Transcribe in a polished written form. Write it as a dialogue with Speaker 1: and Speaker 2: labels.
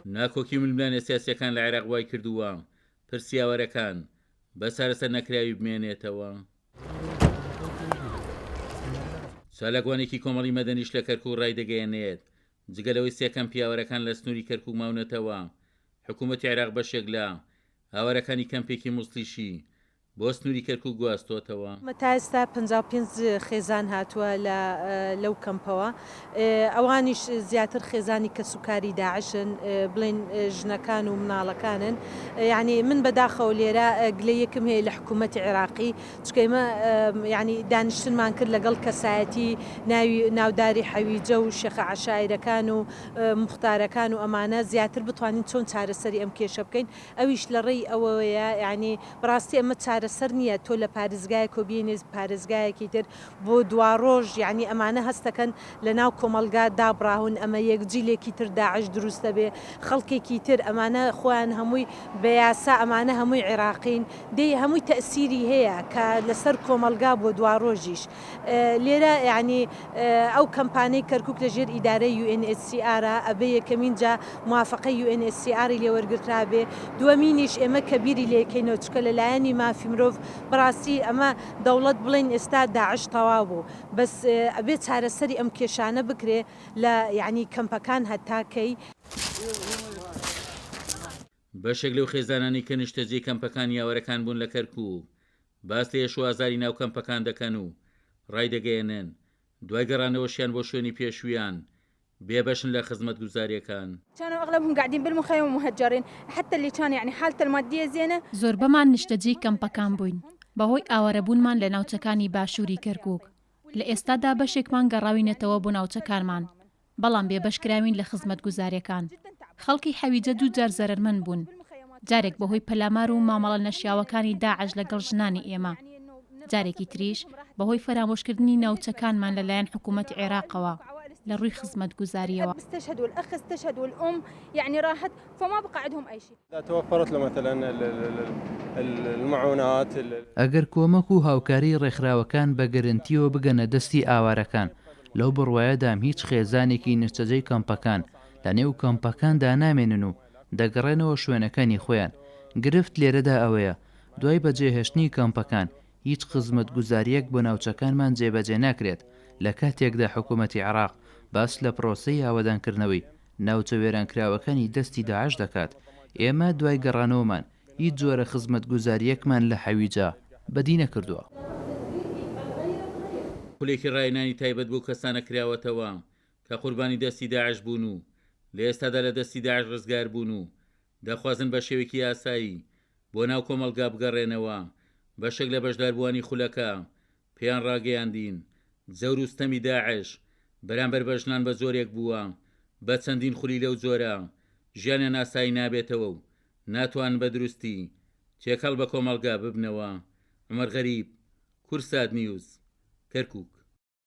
Speaker 1: ناکۆکی ململانە سیاسیەکان لە عێراق وای کردووە پرسیاوەرەکان بە سارەسەر نەکراوی بمێنێتەوە. سالەگوانێکی کۆمەڵی مەدەنیش لە کەرکووک ڕایدەگەیەنێت جگەلەوەی سێکەم پیاوەرەکان لە سنووری کەرکووک ماونەتەوە. حکوومەتی عێراق بەشێک لە هاوارەکانی کەمپێکی موسڵیشی بۆ سنووری کەرکووک گواستۆتەوە.
Speaker 2: تا ئێستا 55 خێزان هاتووە لەو کەمپەوە، ئەوانیش زیاتر خێزانی کە سوکاری داعشن، بڵێن ژنەکان و مناڵەکانن. یعنی من بەداخەوە لێرە گلەیەکم هەیە لە حکوومەتی عێراقی، چکەمە ینی دانیشتنمان کرد لەگەڵ کەسایەتی ناوداری حەویجە و شێخە عەشایرەکان و موختارەکان و ئەمانە زیاتر بتوانین چۆن چارەسەری ئەم کێشە بکەین. ئەویش لە ڕێی ئەوەیە، ینی بڕاستی ئەمە چارەسەر نییە تۆ لە پارێزگای کۆبیێنێ پارێزگایەکی تر بۆ دوا ڕۆژ، یعنی ئەمانە هەستەکەن لە ناو کۆمەلگا دابراون، ئەمە یەک جیلێکی تر داعش دروستە بێ، خەڵکێکی تر ئەمانە خۆیان هەمووی بە یاسا، ئەمانە هەمووی عێراقین، دەی هەمووی تەسیری هەیە کە لەسەر کۆمەلگا بۆ دوا ڕۆژیش. لێرە یعنی ئەو کەمپانەی کەرکووک لەژێر ئیدارەی UNHCR ئەبێ یەکەمین جا موافقەی UNHCR لێوەرگرترا بێ، دووەمینیش ئێمە کە بیری لێکەینەوە چکە لەلایەنی مافی مرۆڤ بڕاستی ئەمە دەوڵەت بڵێن ئێستا داعش تەواو بوو، بەس ئەبێ چارەسەری ئەم کێشانە بکرێ لە یعنی کەمپەکان هەتاکەی.
Speaker 1: بەشێک لەو خێزانانی کە نیشتەجێی کەمپەکان یاوەرەکان بوون لە کەرکووک باس لە ئێشوازاری ناو کەمپەکان دەکەن و ڕایدەگەیەنن دوای گەڕانەوەشیان بۆ شوێنی پێشویان بێبەشن لە خزمەت گوزاریەکان.
Speaker 3: كانوا اغلبهم قاعدين بالمخيم ومهجرين، حتى اللي كان يعني حالته الماديه زينه.
Speaker 4: زۆربەمان نیشتەجێی کەمپەکان بووین بەهۆی ئاوارەبوونمان لە ناوچەکانی باشووری کەرکووک. لە ئێستادا بەشێکمان گەڕاوینەتەوە بۆ ناوچەکانمان، بەڵام بێبەشکراوین لە خزمەت گوزاریەکان. خەڵکی حەویجە دوو جار زەرمەند بوون، جارێک بەهۆی پەلامار و مامەڵە نەشیاوەکانی داعش لەگەڵ ژنانی ئێمە، جارێکی تریش بەهۆی فەرامۆشکردنی ناوچەکانمان لەلایەن حکوومەتی عێراقەوە لە ڕووی خزمەت گوزاریەوە.
Speaker 3: استشهد والأخ استشهد والأم يعني راحت، فما بقى عندهم أي شيء.
Speaker 5: إذا توفرت له مثلا المعونات
Speaker 6: ئەگەر کۆمەک و هاوکاری ڕێکخراوەکان بە گەرنتیەوە بگەنە دەستی ئاوارەکان، لەو بڕوایەدام هیچ خێزانێکی نیشتەجێی کەمپەکان لە نێو کەمپەکاندا نامێنن و دەگەڕێنەوە شوێنەکانی خۆیان. گرفت لێرەدا ئەوەیە دوای بەجێهێشتنی کەمپەکان هیچ خزمەت گوزاریەک بۆ ناوچەکانمان جێبەجێ ناکرێت. لە کاتێکدا حکوومەتی عێراق باس لە پرۆسەی ئاوەدانکردنەوەی ناوچە وێرانکراوەکانی دەستی داعش دەکات، ئێمە دوای گەڕانەوەمان هیچ جۆرە خزمەت گوزاریەکمان لە حەویجە بەدی نەکردووە.
Speaker 1: پولێکی ڕاینانی تایبەت بۆ کەسانە کراوەتەوە کە قوربانی دەستی داعش بوون و لە ئێستادا لە دەستی داعش ڕزگار بوون و دەخوازن بە شێوەیەکی یاسایی بۆ ناو کۆمەلگا بگەڕێنەوە. بەشێک لە بەشداربووانی خولەکە پێیان ڕاگەیاندین جەور و ستەمی داعش بەرامبەر بە ژنان بە زۆرێک بووە، بە چەندین خولی لەو جۆرە ژیانیان ئاسایی نابێتەوە و ناتوان بە دروستی تێکەڵ بە کۆمەلگا ببنەوە. عومەر غەریب، کورسات نیوز، کەرکووک.